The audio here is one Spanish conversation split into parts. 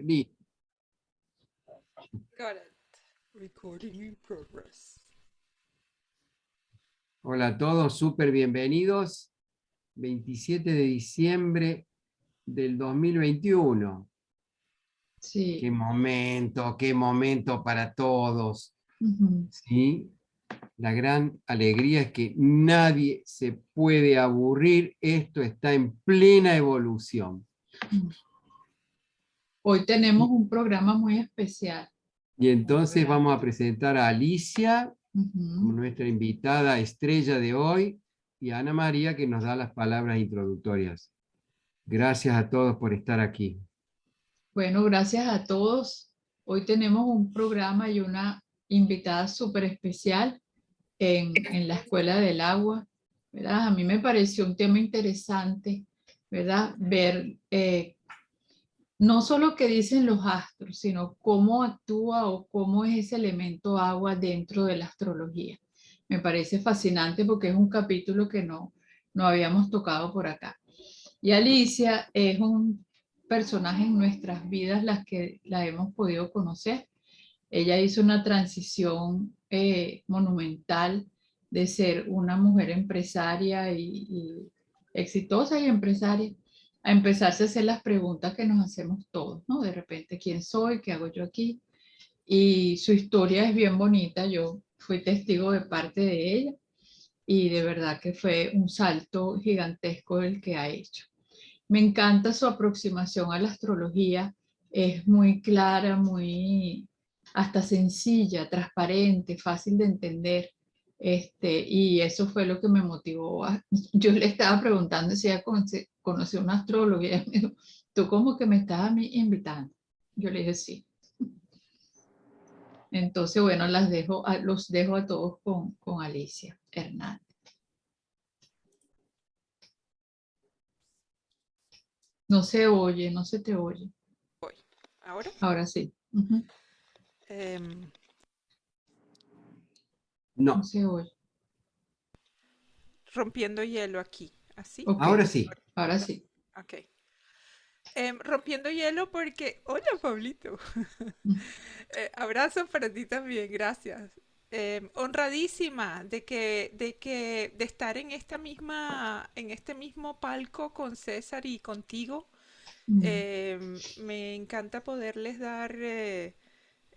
Listo. Got it. Recording in progress. Hola a todos, súper bienvenidos. 27 de diciembre del 2021. Sí. Qué momento para todos. Ujú. ¿Sí? La gran alegría es que nadie se puede aburrir. Esto está en plena evolución. Hoy tenemos un programa muy especial. Y entonces vamos a presentar a Alicia como Ujú. nuestra invitada estrella de hoy y a Ana María que nos da las palabras introductorias. Gracias a todos por estar aquí. Bueno, gracias a todos. Hoy tenemos un programa y una invitada súper especial en la Escuela del Agua, ¿verdad? A mí me pareció un tema interesante, ¿verdad? Ver no solo qué dicen los astros, sino cómo actúa o cómo es ese elemento agua dentro de la astrología. Me parece fascinante porque es un capítulo que no habíamos tocado por acá. Y Alicia es un personaje en nuestras vidas las que la hemos podido conocer. Ella hizo una transición monumental de ser una mujer empresaria y exitosa y empresaria a empezarse a hacer las preguntas que nos hacemos todos, ¿no? De repente, ¿quién soy? ¿Qué hago yo aquí? Y su historia es bien bonita. Yo fui testigo de parte de ella y de verdad que fue un salto gigantesco el que ha hecho. Me encanta su aproximación a la astrología, es muy clara, muy hasta sencilla, transparente, fácil de entender. Y eso fue lo que me motivó. Yo le estaba preguntando si ella conoció una astróloga y ella me dijo, tú como que me estás a mí invitando. Yo le dije sí. Entonces, bueno, los dejo a todos con Alicia Hernández. No se oye, no se te oye. Voy. ¿Ahora? Ahora sí. Ujú. Em, No No, se oye. rompiendo hielo aquí. ¿Así? Ok, ahora sí. ahora sí. Ok. Rompiendo hielo porque... Hola, Pablito. Abrazo para ti también, gracias. Honradísima de estar en esta en este mismo palco con César y contigo. Mm. Me encanta poderles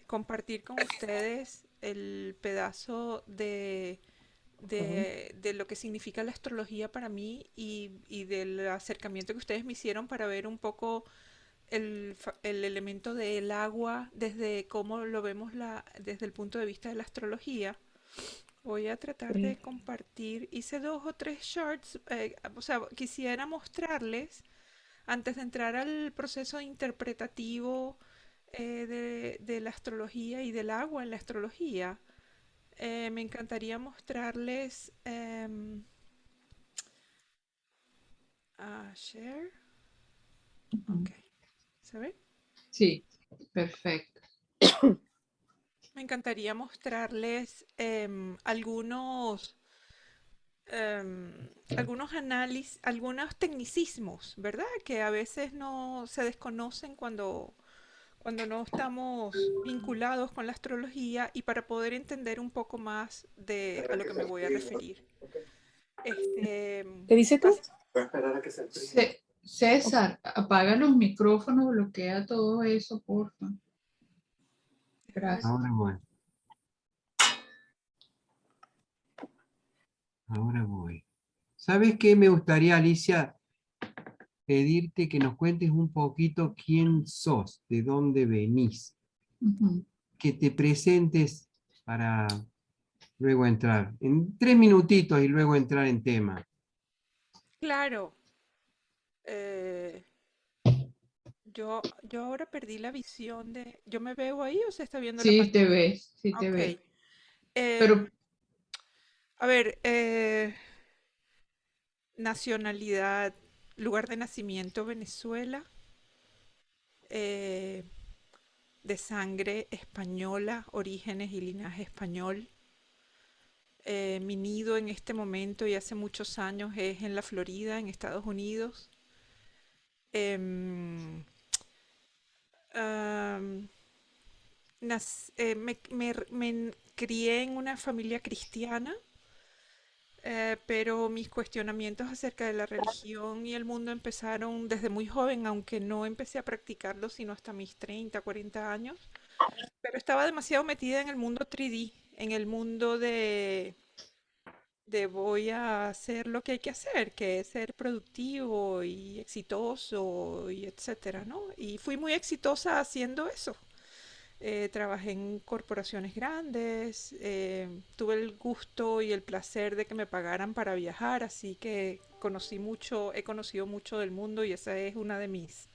compartir con ustedes el pedazo de lo que significa la astrología para mí y del acercamiento que ustedes me hicieron para ver un poco el elemento del agua desde cómo lo vemos desde el punto de vista de la astrología. Voy a tratar de Sí. compartir. Hice dos o tres charts. O sea, quisiera mostrarles, antes de entrar al proceso interpretativo de la astrología y del agua en la astrología, me encantaría mostrarles share. Ujú. Ok, ¿se ve? Sí, perfecto. Me encantaría mostrarles algunos análisis, algunos tecnicismos, ¿verdad? Que a veces no se desconocen cuando no estamos vinculados con la astrología y para poder entender un poco más de a lo que me voy a referir. Este, ¿Qué dices tú? basi- César, apaga los micrófonos, bloquea todo eso, porfa. déjame ver. Gracias. Ahora voy. Ahora voy. ¿Sabes qué? Me gustaría, Alicia, pedirte que nos cuentes un poquito quién sos, de dónde venís, Ujú. que te presentes para luego entrar. En 3 minutitos y luego entrar en tema. Claro, eh, yo ahora perdí la visión de... ¿Yo me veo ahí o se está viendo la Sí, te pantalla? ves, sí te Ok. ves. em, Pero a ver, nacionalidad, lugar de nacimiento, Venezuela, eh, de sangre española, orígenes y linaje español. Mi nido en este momento y hace muchos años es en la Florida, en Estados Unidos. Em, me crié en una familia cristiana, pero mis cuestionamientos acerca de la religión y el mundo empezaron desde muy joven, aunque no empecé a practicarlo sino hasta mis 30, 40 años. Pero estaba demasiado metida en el mundo 3D, en el mundo de voy a hacer lo que hay que hacer, que es ser productivo y exitoso y etcétera, ¿no? Y fui muy exitosa haciendo eso. Trabajé en corporaciones grandes, tuve el gusto y el placer de que me pagaran para viajar, así que he conocido mucho del mundo y esa es una de mis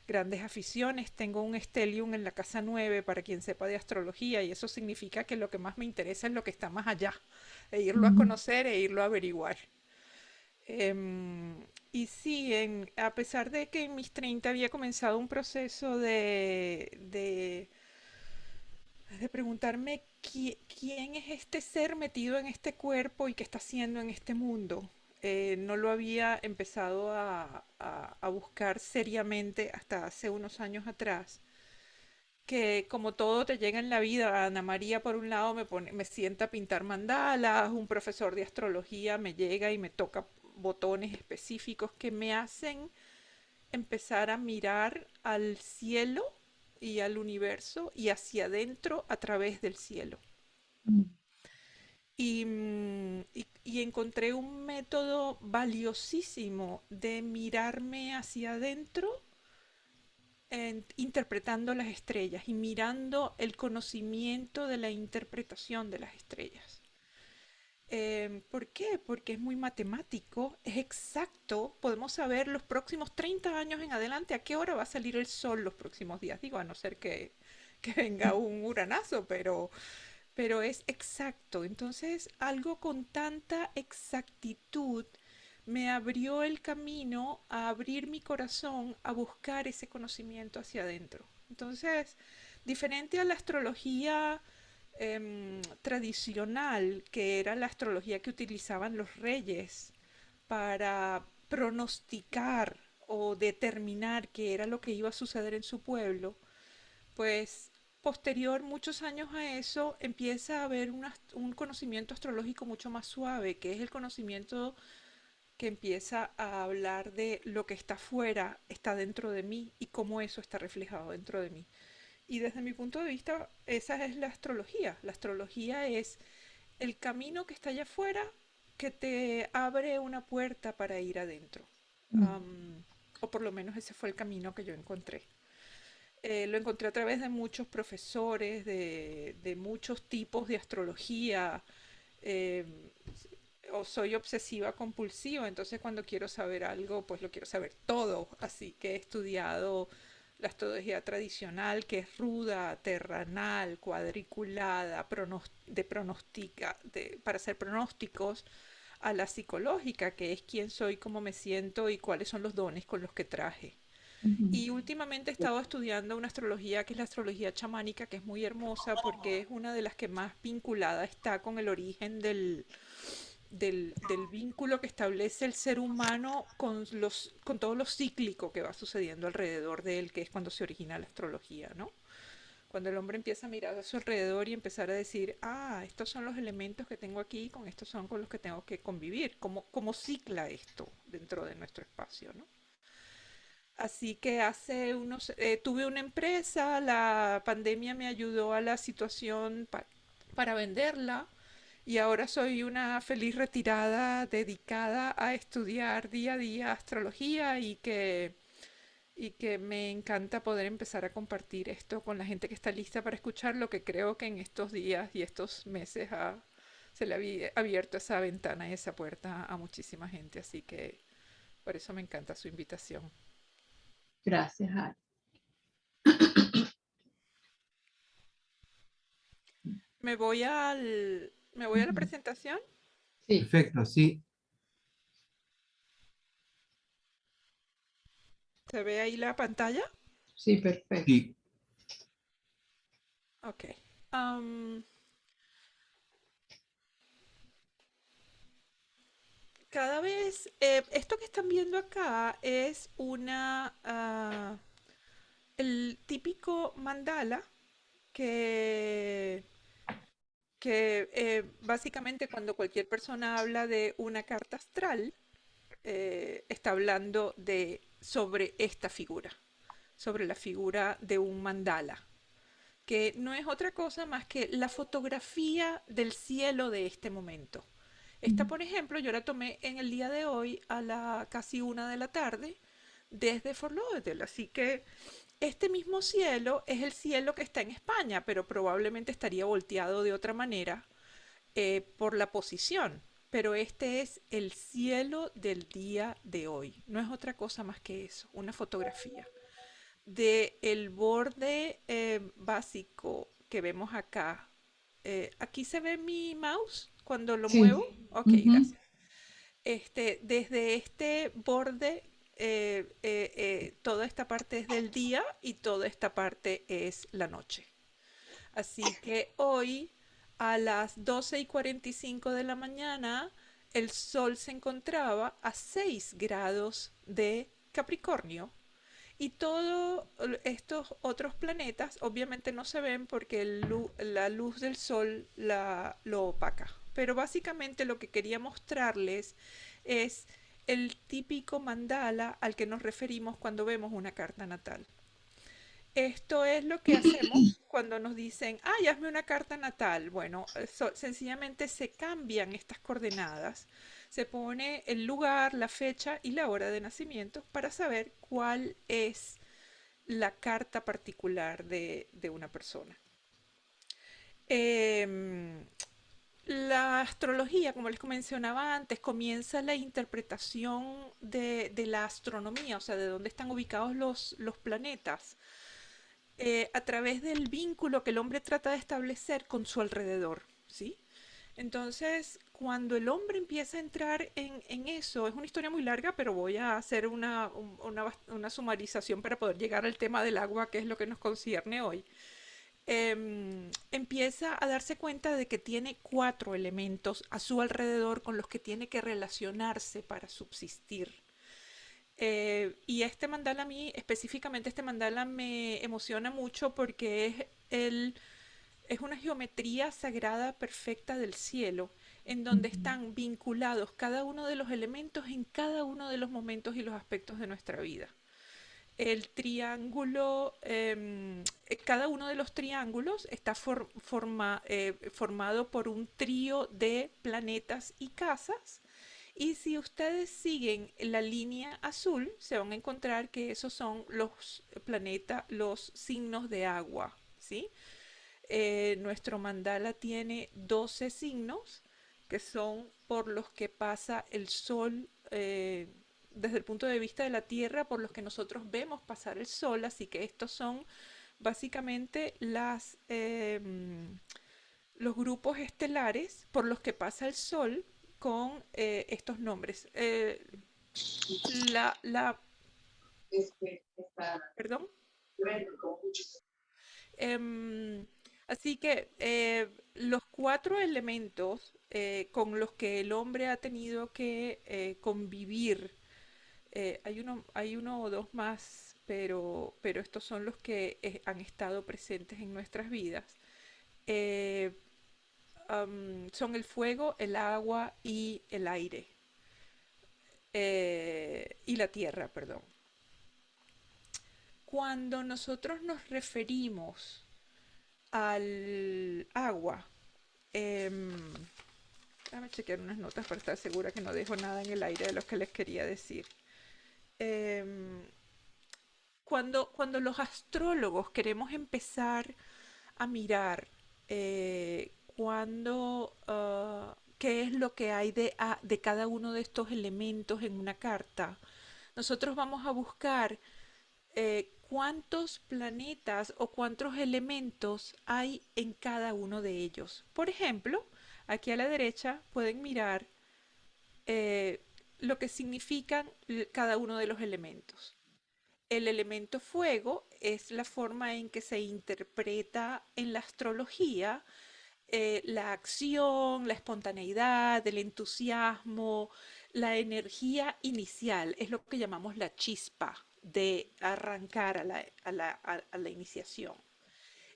grandes aficiones. Tengo un Stellium en la casa 9 para quien sepa de astrología y eso significa que lo que más me interesa es lo que está más allá, e irlo a Ujú. conocer e irlo a averiguar. Em, y sí, a pesar de que en mis 30 había comenzado un proceso de preguntarme quién es este ser metido en este cuerpo y qué está haciendo en este mundo. No lo había empezado a buscar seriamente hasta hace unos años atrás, que como todo te llega en la vida, Ana María por un lado me sienta a pintar mandalas, un profesor de astrología me llega y me toca botones específicos que me hacen empezar a mirar al cielo y al universo y hacia adentro a través del cielo. Y encontré un método valiosísimo de mirarme hacia adentro, interpretando las estrellas y mirando el conocimiento de la interpretación de las estrellas. ¿Por qué? Porque es muy matemático, es exacto, podemos saber los próximos 30 años en adelante a qué hora va a salir el sol los próximos días, digo, a no ser que venga un uranazo, pero es exacto. Entonces, algo con tanta exactitud me abrió el camino a abrir mi corazón a buscar ese conocimiento hacia adentro. Entonces, diferente a la astrología tradicional, que era la astrología que utilizaban los reyes para pronosticar o determinar qué era lo que iba a suceder en su pueblo, pues posterior, muchos años a eso, empieza a haber un conocimiento astrológico mucho más suave, que es el conocimiento que empieza a hablar de lo que está fuera, está dentro de mí y cómo eso está reflejado dentro de mí. Y desde mi punto de vista, esa es la astrología. La astrología es el camino que está allá afuera que te abre una puerta para ir adentro. Am, o por lo menos ese fue el camino que yo encontré. Lo encontré a través de muchos profesores, de muchos tipos de astrología. eh, o soy obsesiva compulsiva, entonces cuando quiero saber algo, pues lo quiero saber todo. Así que he estudiado la astrología tradicional, que es ruda, terrenal, cuadriculada, para hacer pronósticos, a la psicológica, que es quién soy, cómo me siento y cuáles son los dones con los que traje. Y últimamente he estado estudiando una astrología que es la astrología chamánica, que es muy hermosa porque es una de las que más vinculada está con el origen del vínculo que establece el ser humano con todo lo cíclico que va sucediendo alrededor de él, que es cuando se origina la astrología, ¿no? Cuando el hombre empieza a mirar a su alrededor y empezar a decir, ah, estos son los elementos que tengo aquí, con estos son con los que tengo que convivir, cómo cicla esto dentro de nuestro espacio, ¿no? Así que tuve una empresa, la pandemia me ayudó a la situación para venderla y ahora soy una feliz retirada dedicada a estudiar día a día astrología y que me encanta poder empezar a compartir esto con la gente que está lista para escuchar lo que creo que en estos días y estos meses se le ha abierto esa ventana y esa puerta a muchísima gente. Así que por eso me encanta su invitación. Gracias, Ari. Me voy a la Ujú. presentación. Sí, Perfecto, sí. ¿Se ve ahí la pantalla? sí, perfecto. Sí. Ok. Am, cada vez, esto que están viendo acá es el típico mandala que, que básicamente cuando cualquier persona habla de una carta astral, está hablando sobre esta figura, sobre la figura de un mandala, que no es otra cosa más que la fotografía del cielo de este momento. Esta, por ejemplo, yo la tomé en el día de hoy a la casi 1 de la tarde desde Fort Lauderdale, así que este mismo cielo es el cielo que está en España, pero probablemente estaría volteado de otra manera por la posición. Pero este es el cielo del día de hoy. No es otra cosa más que eso, una fotografía de el borde básico que vemos acá. Aquí se ve mi mouse cuando lo muevo. Sí. Ok, Ujú. gracias. Desde este borde, toda esta parte es del día y toda esta parte es la noche. Así que hoy a las 12:45 de la mañana el Sol se encontraba a 6 grados de Capricornio y todos estos otros planetas obviamente no se ven porque la luz del Sol lo opaca. Pero básicamente lo que quería mostrarles es el típico mandala al que nos referimos cuando vemos una carta natal. Esto es lo que hacemos cuando nos dicen, ay, hazme una carta natal. Bueno, sencillamente se cambian estas coordenadas, se pone el lugar, la fecha y la hora de nacimiento para saber cuál es la carta particular de una persona. Em, la astrología, como les mencionaba antes, comienza la interpretación de la astronomía, o sea, de dónde están ubicados los planetas a través del vínculo que el hombre trata de establecer con su alrededor, ¿sí? Entonces, cuando el hombre empieza a entrar en eso, es una historia muy larga, pero voy a hacer una sumarización para poder llegar al tema del agua, que es lo que nos concierne hoy. Empieza a darse cuenta de que tiene 4 elementos a su alrededor con los que tiene que relacionarse para subsistir. Y este mandala a mí, específicamente este mandala me emociona mucho porque es una geometría sagrada perfecta del cielo, en donde están vinculados cada uno de los elementos en cada uno de los momentos y los aspectos de nuestra vida. El triángulo, cada uno de los triángulos está formado por un trío de planetas y casas y si ustedes siguen la línea azul, se van a encontrar que esos son los planetas, los signos de agua, ¿sí? Nuestro mandala tiene 12 signos que son por los que pasa el sol desde el punto de vista de la Tierra, por los que nosotros vemos pasar el sol. Así que estos son básicamente los grupos estelares por los que pasa el sol con estos nombres. La, la, perdón. Em, Así que los 4 elementos con los que el hombre ha tenido que convivir, hay uno o dos más, pero estos son los que han estado presentes en nuestras vidas. eh, Son el fuego, el agua y el aire. Y la tierra, perdón. Cuando nosotros nos referimos al agua, em, déjame chequear unas notas para estar segura que no dejo nada en el aire de lo que les quería decir. Em, cuando los astrólogos queremos empezar a mirar qué es lo que hay de cada uno de estos elementos en una carta, nosotros vamos a buscar cuántos planetas o cuántos elementos hay en cada uno de ellos. Por ejemplo, aquí a la derecha pueden mirar eh, lo que significan cada uno de los elementos. El elemento fuego es la forma en que se interpreta en la astrología la acción, la espontaneidad, el entusiasmo, la energía inicial, es lo que llamamos la chispa, de arrancar a la iniciación.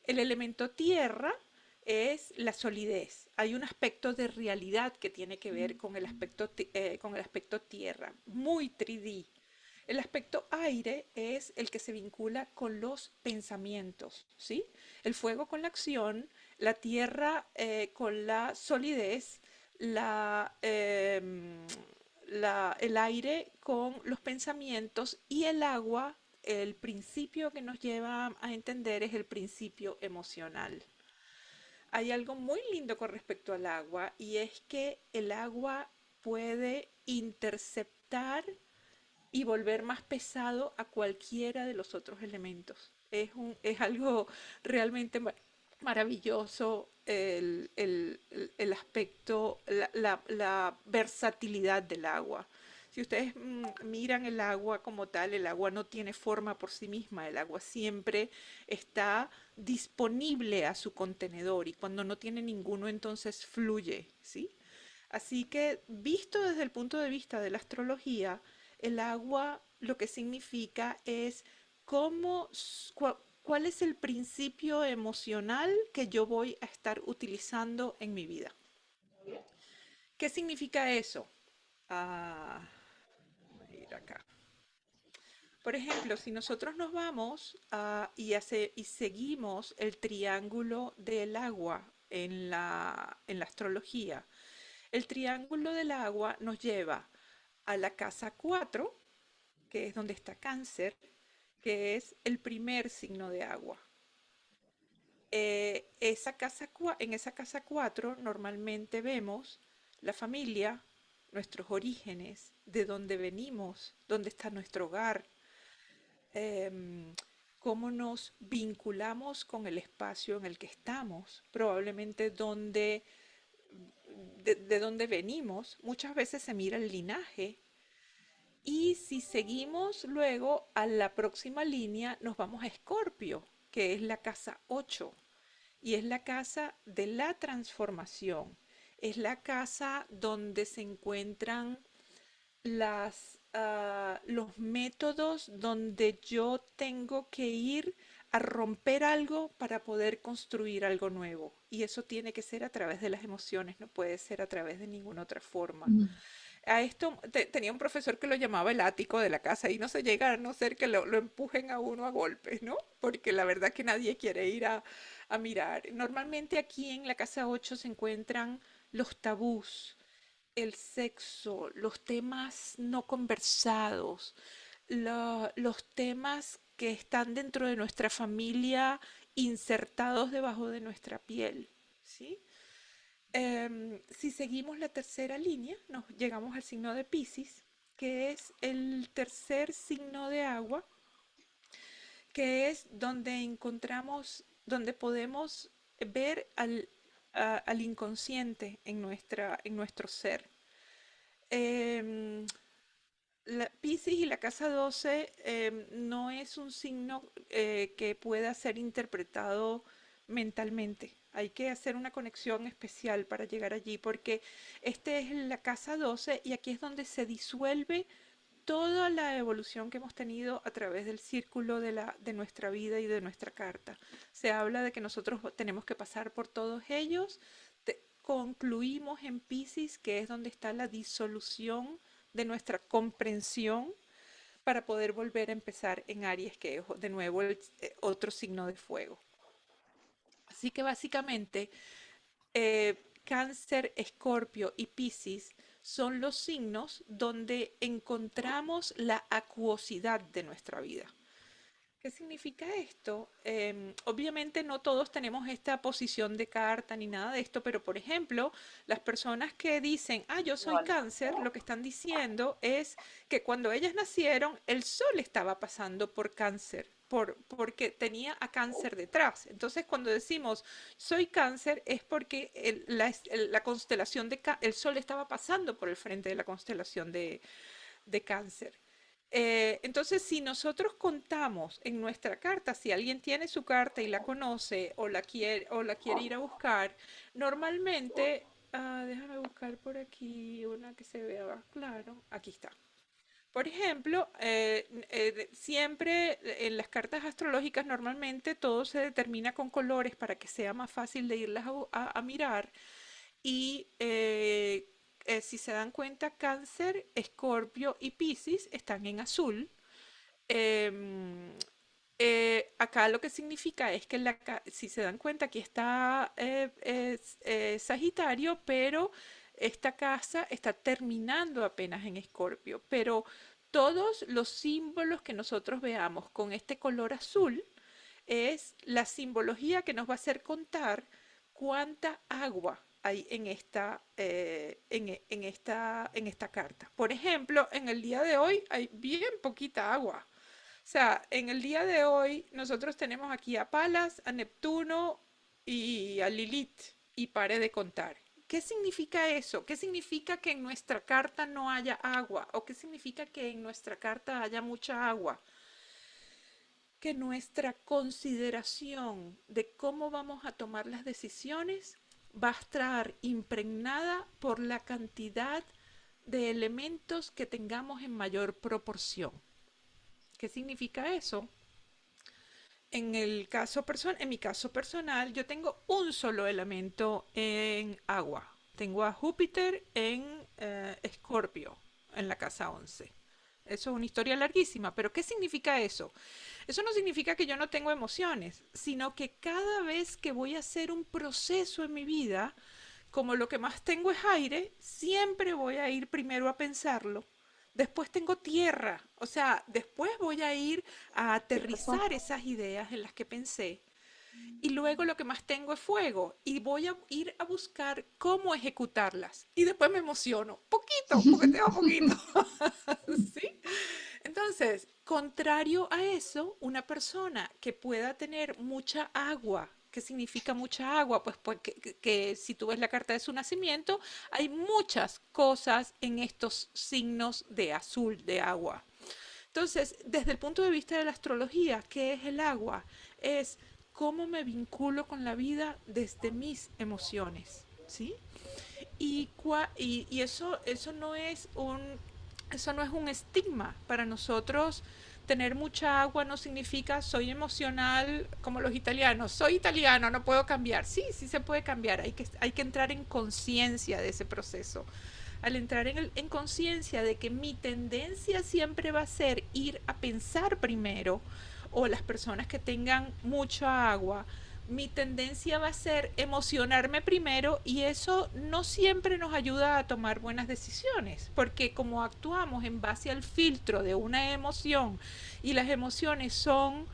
El elemento tierra es la solidez. Hay un aspecto de realidad que tiene que ver con el aspecto tierra, muy 3D. El aspecto aire es el que se vincula con los pensamientos, ¿sí? El fuego con la acción, la tierra con la solidez, la, el aire con los pensamientos y el agua, el principio que nos lleva a entender es el principio emocional. Hay algo muy lindo con respecto al agua y es que el agua puede interceptar y volver más pesado a cualquiera de los otros elementos. Es algo realmente maravilloso el aspecto, la versatilidad del agua. Si ustedes miran el agua como tal, el agua no tiene forma por sí misma, el agua siempre está disponible a su contenedor y cuando no tiene ninguno entonces fluye, ¿sí? Así que visto desde el punto de vista de la astrología, el agua lo que significa es cómo, cuál es el principio emocional que yo voy a estar utilizando en mi vida. ¿Qué significa eso? Ah, voy a ir acá. Por ejemplo, si nosotros nos vamos y seguimos el triángulo del agua en la astrología, el triángulo del agua nos lleva a la casa 4, que es donde está Cáncer, que es el primer signo de agua. En esa casa 4 normalmente vemos la familia, nuestros orígenes, de dónde venimos, dónde está nuestro hogar, em, cómo nos vinculamos con el espacio en el que estamos, probablemente de dónde venimos. Muchas veces se mira el linaje. Y si seguimos luego a la próxima línea, nos vamos a Escorpio, que es la casa 8 y es la casa de la transformación. Es la casa donde se encuentran los métodos donde yo tengo que ir a romper algo para poder construir algo nuevo. Y eso tiene que ser a través de las emociones, no puede ser a través de ninguna otra forma. Mm. A esto tenía un profesor que lo llamaba el ático de la casa y no se llega a no ser que lo empujen a uno a golpes, ¿no? Porque la verdad que nadie quiere ir a mirar. Normalmente aquí en la casa 8 se encuentran los tabús, el sexo, los temas no conversados, los temas que están dentro de nuestra familia insertados debajo de nuestra piel, ¿sí? Si seguimos la tercera línea, nos llegamos al signo de Piscis, que es el tercer signo de agua, que es donde encontramos, donde podemos ver al inconsciente en nuestro ser. Em, la Piscis y la casa 12 no es un signo que pueda ser interpretado mentalmente. Hay que hacer una conexión especial para llegar allí porque este es la casa 12 y aquí es donde se disuelve toda la evolución que hemos tenido a través del círculo de nuestra vida y de nuestra carta. Se habla de que nosotros tenemos que pasar por todos ellos. Concluimos en Piscis, que es donde está la disolución de nuestra comprensión para poder volver a empezar en Aries, que es de nuevo otro signo de fuego. Así que básicamente Cáncer, Escorpio y Piscis son los signos donde encontramos la acuosidad de nuestra vida. ¿Qué significa esto? Obviamente no todos tenemos esta posición de carta ni nada de esto, pero por ejemplo, las personas que dicen, yo soy cáncer, lo que están diciendo es que cuando ellas nacieron, el sol estaba pasando por cáncer, porque tenía a cáncer detrás. Entonces, cuando decimos soy cáncer, es porque la constelación el sol estaba pasando por el frente de la constelación de cáncer. Entonces, si nosotros contamos en nuestra carta, si alguien tiene su carta y la conoce o la quiere ir a buscar, normalmente, déjame buscar por aquí una que se vea más claro. Aquí está. Por ejemplo, siempre en las cartas astrológicas normalmente todo se determina con colores para que sea más fácil de irlas a mirar. Y si se dan cuenta, Cáncer, Escorpio y Piscis están en azul. Em, Acá lo que significa es que si se dan cuenta, aquí está Sagitario, pero esta casa está terminando apenas en Escorpio. Pero todos los símbolos que nosotros veamos con este color azul es la simbología que nos va a hacer contar cuánta agua hay en esta carta. Por ejemplo, en el día de hoy hay bien poquita agua. O sea, en el día de hoy nosotros tenemos aquí a Palas, a Neptuno y a Lilith y pare de contar. ¿Qué significa eso? ¿Qué significa que en nuestra carta no haya agua? ¿O qué significa que en nuestra carta haya mucha agua? Que nuestra consideración de cómo vamos a tomar las decisiones va a estar impregnada por la cantidad de elementos que tengamos en mayor proporción. ¿Qué significa eso? En mi caso personal, yo tengo un solo elemento en agua. Tengo a Júpiter en Escorpio, en la casa 11. Eso es una historia larguísima, pero ¿qué significa eso? Eso no significa que yo no tengo emociones, sino que cada vez que voy a hacer un proceso en mi vida, como lo que más tengo es aire, siempre voy a ir primero a pensarlo. Después tengo tierra, o sea, después voy a ir a aterrizar esas ideas en las que pensé. Y luego lo que más tengo es fuego y voy a ir a buscar cómo ejecutarlas. Y después me emociono, poquito, porque tengo poquito. ¿Sí? Entonces, contrario a eso, una persona que pueda tener mucha agua, ¿qué significa mucha agua? Pues que si tú ves la carta de su nacimiento, hay muchas cosas en estos signos de azul, de agua. Entonces, desde el punto de vista de la astrología, ¿qué es el agua? Es cómo me vinculo con la vida desde mis emociones, ¿sí? Y eso no es un estigma. Para nosotros, tener mucha agua no significa soy emocional como los italianos. Soy italiano, no puedo cambiar. Sí, sí se puede cambiar. Hay que entrar en conciencia de ese proceso. Al entrar en conciencia de que mi tendencia siempre va a ser ir a pensar primero, o las personas que tengan mucha agua, mi tendencia va a ser emocionarme primero y eso no siempre nos ayuda a tomar buenas decisiones, porque como actuamos en base al filtro de una emoción y las emociones son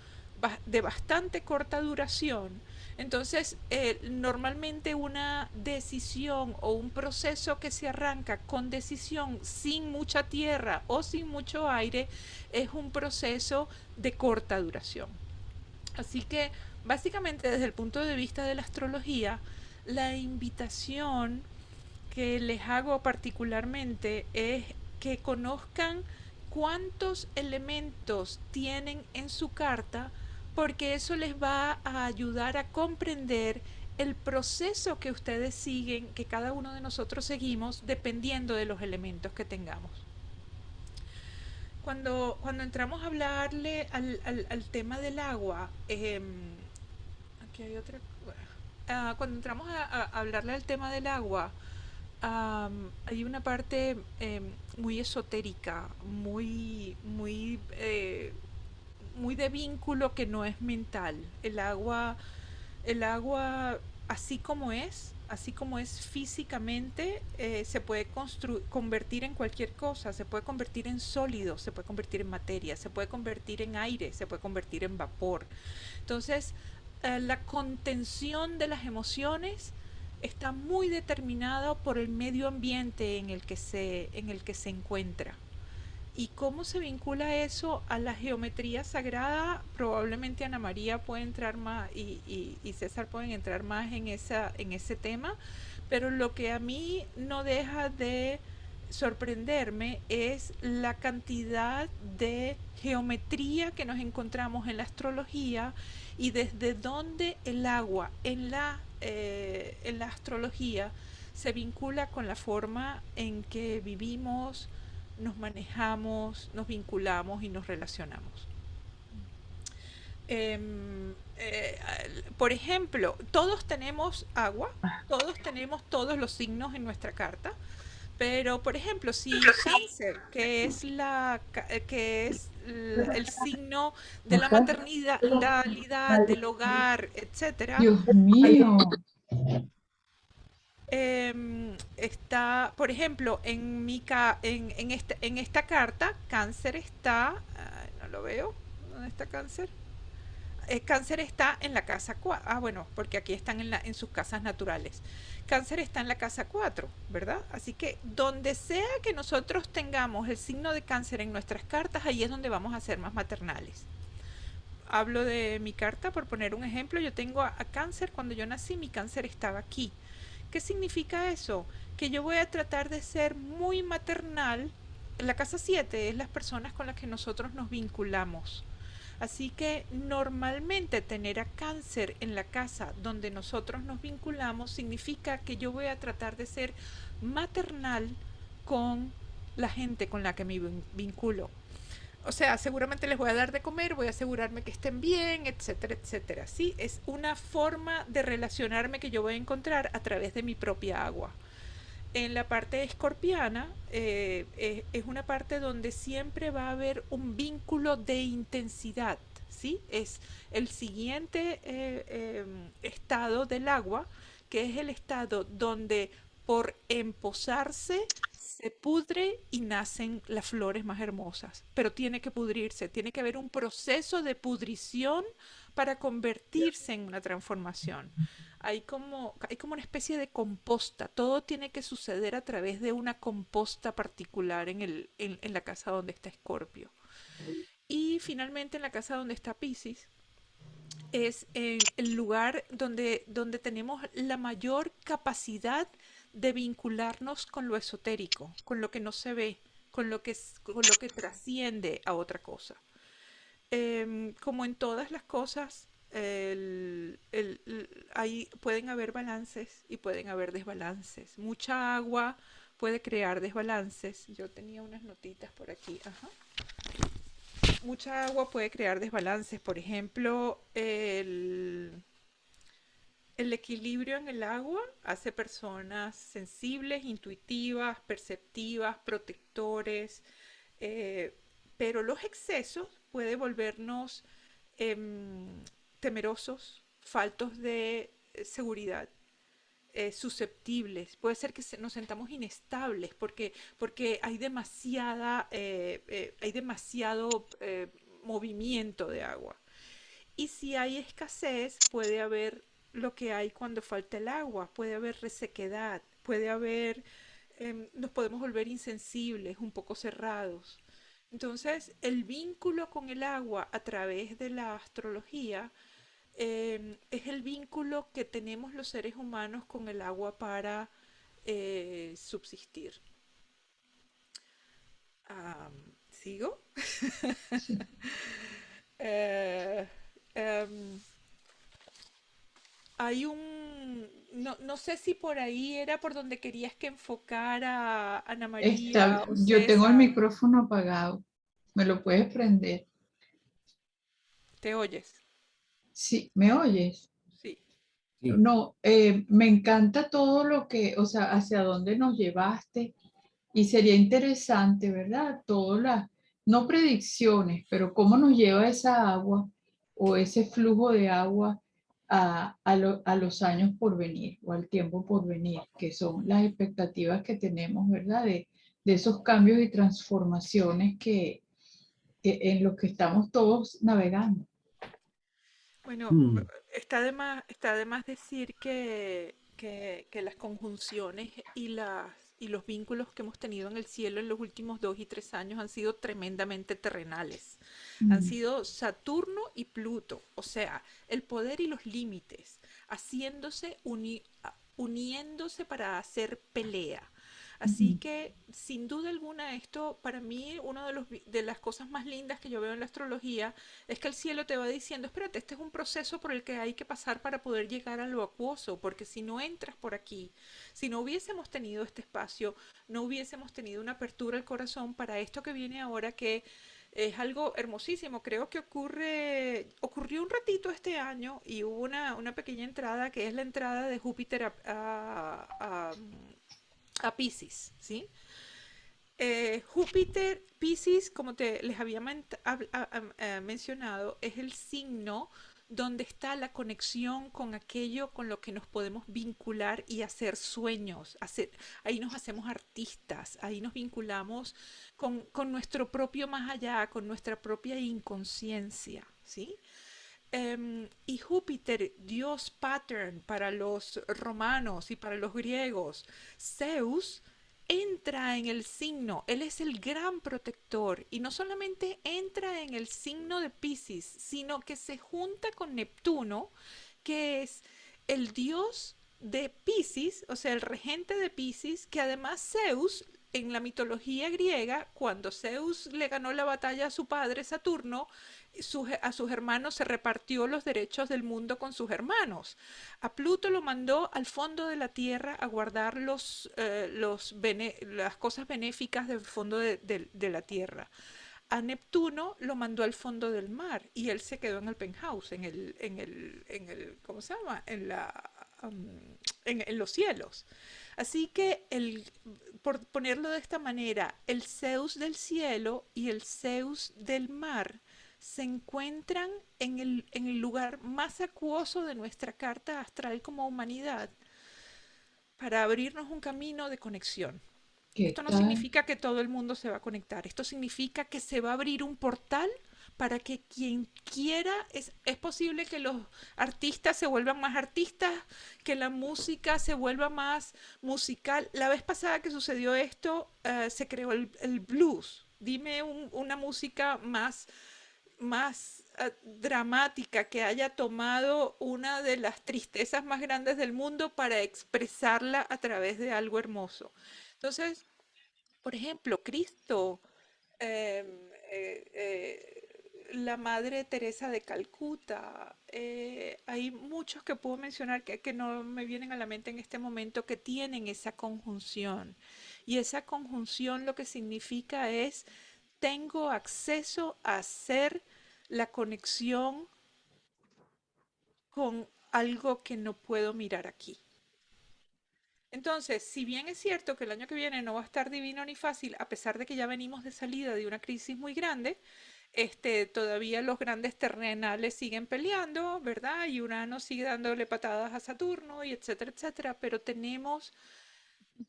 de bastante corta duración, entonces normalmente una decisión o un proceso que se arranca con decisión sin mucha tierra o sin mucho aire es un proceso de corta duración. Así que básicamente desde el punto de vista de la astrología, la invitación que les hago particularmente es que conozcan cuántos elementos tienen en su carta, porque eso les va a ayudar a comprender el proceso que ustedes siguen, que cada uno de nosotros seguimos, dependiendo de los elementos que tengamos. Cuando entramos a hablarle al tema del agua, aquí hay otra. Cuando entramos a hablarle al tema del agua, hay una parte muy esotérica, muy de vínculo que no es mental. El agua así como es físicamente, se puede convertir en cualquier cosa, se puede convertir en sólido, se puede convertir en materia, se puede convertir en aire, se puede convertir en vapor. Entonces, la contención de las emociones está muy determinada por el medio ambiente en el que se encuentra. ¿Y cómo se vincula eso a la geometría sagrada? Probablemente Ana María puede entrar más y César pueden entrar más en ese tema, pero lo que a mí no deja de sorprenderme es la cantidad de geometría que nos encontramos en la astrología y desde dónde el agua en la astrología se vincula con la forma en que vivimos, nos manejamos, nos vinculamos y nos relacionamos. Por ejemplo, todos tenemos agua, todos tenemos todos los signos en nuestra carta, pero por ejemplo, si cáncer, que es el signo de la maternidad, del hogar, etcétera, Dios mío. está, por ejemplo, en esta carta, cáncer está, no lo veo, ¿dónde está cáncer? Cáncer está en la casa 4. Ah, bueno, porque aquí están en sus casas naturales. Cáncer está en la casa 4, ¿verdad? Así que donde sea que nosotros tengamos el signo de cáncer en nuestras cartas, ahí es donde vamos a ser más maternales. Hablo de mi carta por poner un ejemplo. Yo tengo a cáncer, cuando yo nací, mi cáncer estaba aquí. ¿Qué significa eso? Que yo voy a tratar de ser muy maternal. La casa 7 es las personas con las que nosotros nos vinculamos. Así que normalmente tener a cáncer en la casa donde nosotros nos vinculamos significa que yo voy a tratar de ser maternal con la gente con la que me vinculo. O sea, seguramente les voy a dar de comer, voy a asegurarme que estén bien, etcétera, etcétera. Sí, es una forma de relacionarme que yo voy a encontrar a través de mi propia agua. En la parte escorpiana es una parte donde siempre va a haber un vínculo de intensidad, ¿sí? Es el siguiente estado del agua, que es el estado donde por emposarse se pudre y nacen las flores más hermosas, pero tiene que pudrirse, tiene que haber un proceso de pudrición para convertirse en una transformación. Hay como una especie de composta. Todo tiene que suceder a través de una composta particular en la casa donde está Escorpio. Y finalmente en la casa donde está Piscis es el lugar donde tenemos la mayor capacidad de vincularnos con lo esotérico, con lo que no se ve, con lo que trasciende a otra cosa. Como en todas las cosas, pueden haber balances y pueden haber desbalances. Mucha agua puede crear desbalances. Yo tenía unas notitas por aquí. Ajá. Mucha agua puede crear desbalances. Por ejemplo, el equilibrio en el agua hace personas sensibles, intuitivas, perceptivas, protectores, eh, pero los excesos puede volvernos em, temerosos, faltos de seguridad, susceptibles. Puede ser que nos sentamos inestables porque hay demasiado movimiento de agua. Y si hay escasez, puede haber lo que hay cuando falta el agua, puede haber resequedad, nos podemos volver insensibles, un poco cerrados. Entonces, el vínculo con el agua a través de la astrología es el vínculo que tenemos los seres humanos con el agua para subsistir. ¿Sigo? Sí. Eh, em, no sé si por ahí era por donde querías que enfocara Ana María o Yo tengo el César. micrófono apagado. ¿Me lo puedes prender? ¿Te oyes? Sí, ¿me oyes? Sí. Sí. No, me encanta todo lo que, o sea, hacia dónde nos llevaste y sería interesante, ¿verdad? Todas las, no predicciones, pero cómo nos lleva esa agua o ese flujo de agua a los años por venir o al tiempo por venir, que son las expectativas que tenemos, ¿verdad? De esos cambios y transformaciones en los que estamos todos navegando. Bueno, Mm. está de más decir que las conjunciones y los vínculos que hemos tenido en el cielo en los últimos 2 y 3 años han sido tremendamente terrenales. Han Mm. sido Saturno y Pluto, o sea, el poder y los límites, uniéndose para hacer pelea. Así Ujú. que, sin duda alguna, esto para mí, una de las cosas más lindas que yo veo en la astrología es que el cielo te va diciendo, espérate, este es un proceso por el que hay que pasar para poder llegar a lo acuoso, porque si no entras por aquí, si no hubiésemos tenido este espacio, no hubiésemos tenido una apertura al corazón para esto que viene ahora, que es algo hermosísimo. Creo que ocurrió un ratito este año y hubo una pequeña entrada que es la entrada de Júpiter a Pisces, ¿sí? Júpiter, Pisces, como les había mencionado, es el signo donde está la conexión con aquello con lo que nos podemos vincular y hacer sueños. Ahí nos hacemos artistas, ahí nos vinculamos con nuestro propio más allá, con nuestra propia inconsciencia, ¿sí? Y Júpiter, Dios pattern para los romanos y para los griegos, Zeus entra en el signo, él es el gran protector y no solamente entra en el signo de Piscis, sino que se junta con Neptuno, que es el dios de Piscis, o sea, el regente de Piscis, que además Zeus en la mitología griega, cuando Zeus le ganó la batalla a su padre Saturno, a sus hermanos se repartió los derechos del mundo con sus hermanos. A Pluto lo mandó al fondo de la tierra a guardar las cosas benéficas del fondo de la tierra. A Neptuno lo mandó al fondo del mar y él se quedó en el penthouse, ¿cómo se llama? En los cielos. Así que, por ponerlo de esta manera, el Zeus del cielo y el Zeus del mar se encuentran en el lugar más acuoso de nuestra carta astral como humanidad para abrirnos un camino de conexión. ¿Qué Esto no tal? significa que todo el mundo se va a conectar, esto significa que se va a abrir un portal para que quien quiera, es posible que los artistas se vuelvan más artistas, que la música se vuelva más musical. La vez pasada que sucedió esto, se creó el blues. Dime una música más dramática que haya tomado una de las tristezas más grandes del mundo para expresarla a través de algo hermoso. Entonces, por ejemplo, Cristo, em, la Madre Teresa de Calcuta, hay muchos que puedo mencionar que no me vienen a la mente en este momento que tienen esa conjunción. Y esa conjunción lo que significa es, tengo acceso a hacer la conexión con algo que no puedo mirar aquí. Entonces, si bien es cierto que el año que viene no va a estar divino ni fácil, a pesar de que ya venimos de salida de una crisis muy grande, todavía los grandes terrenales siguen peleando, ¿verdad? Y Urano sigue dándole patadas a Saturno y etcétera, etcétera, pero tenemos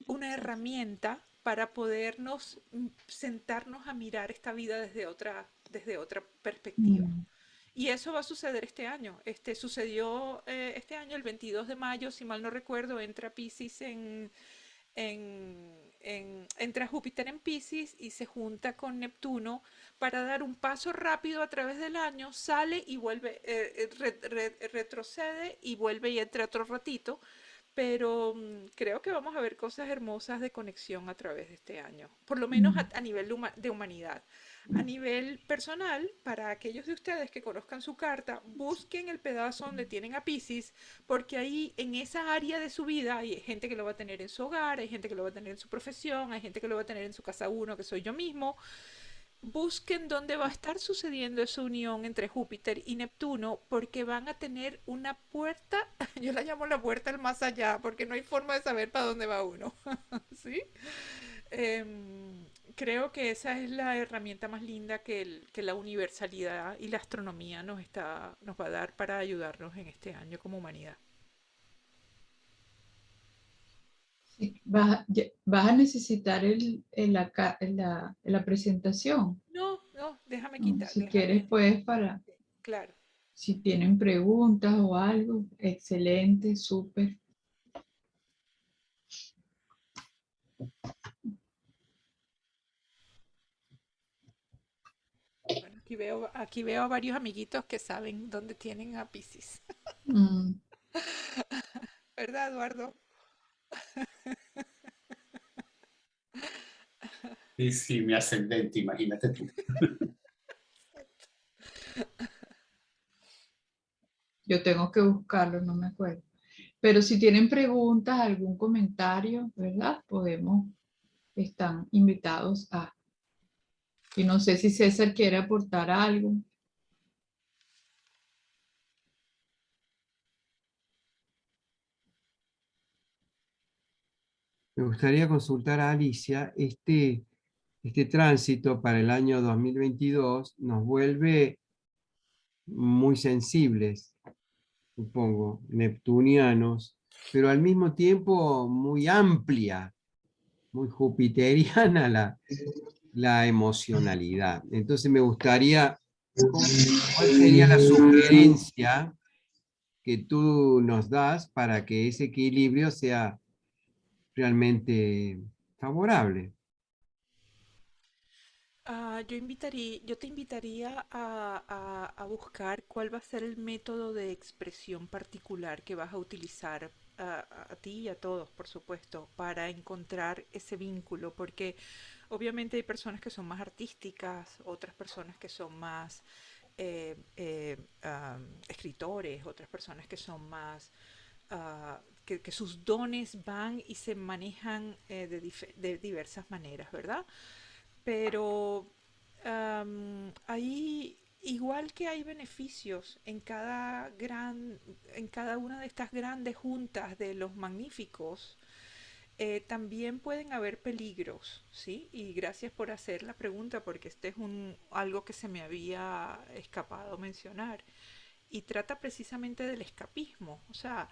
una herramienta para podernos sentarnos a mirar esta vida desde otra perspectiva. Mm. Y eso va a suceder este año. Sucedió este año, el 22 de mayo, si mal no recuerdo, entra Pisces entra Júpiter en Pisces y se junta con Neptuno para dar un paso rápido a través del año, sale y vuelve, retrocede y vuelve y entra otro ratito, pero creo que vamos a ver cosas hermosas de conexión a través de este año, por lo menos Mm. a nivel de humanidad. A nivel personal, para aquellos de ustedes que conozcan su carta, busquen el pedazo donde tienen a Pisces, porque ahí en esa área de su vida hay gente que lo va a tener en su hogar, hay gente que lo va a tener en su profesión, hay gente que lo va a tener en su casa uno, que soy yo mismo. Busquen dónde va a estar sucediendo esa unión entre Júpiter y Neptuno, porque van a tener una puerta, yo la llamo la puerta al más allá, porque no hay forma de saber para dónde va uno, ¿sí? Creo que esa es la herramienta más linda que la universalidad y la astronomía nos va a dar para ayudarnos en este año como humanidad. Sí, vas a necesitar la presentación. No, no, déjame ¿No? quitar, Si quieres, pues, para claro. si tienen preguntas o algo. Excelente, súper. Bueno, aquí veo a varios amiguitos que saben dónde tienen a Pisces. Mm. ¿Verdad, Eduardo? Sí, sí, mi ascendente, imagínate tú. Yo tengo que buscarlo, no me acuerdo. Pero si tienen preguntas, algún comentario, ¿verdad? Están invitados a. Y no sé si César quiere aportar algo. Me gustaría consultar a Alicia, este tránsito para el año 2022 nos vuelve muy sensibles, supongo, neptunianos, pero al mismo tiempo muy amplia, muy jupiteriana la emocionalidad. Entonces me gustaría, ¿cuál sería la sugerencia que tú nos das para que ese equilibrio sea realmente favorable? Yo te invitaría a buscar cuál va a ser el método de expresión particular que vas a utilizar a ti y a todos, por supuesto, para encontrar ese vínculo, porque obviamente hay personas que son más artísticas, otras personas que son más escritores, otras personas que son más que sus dones van y se manejan de diversas maneras, ¿verdad? Pero igual que hay beneficios en cada una de estas grandes juntas de los magníficos, también pueden haber peligros, ¿sí? Y gracias por hacer la pregunta, porque este es algo que se me había escapado mencionar. Y trata precisamente del escapismo, o sea,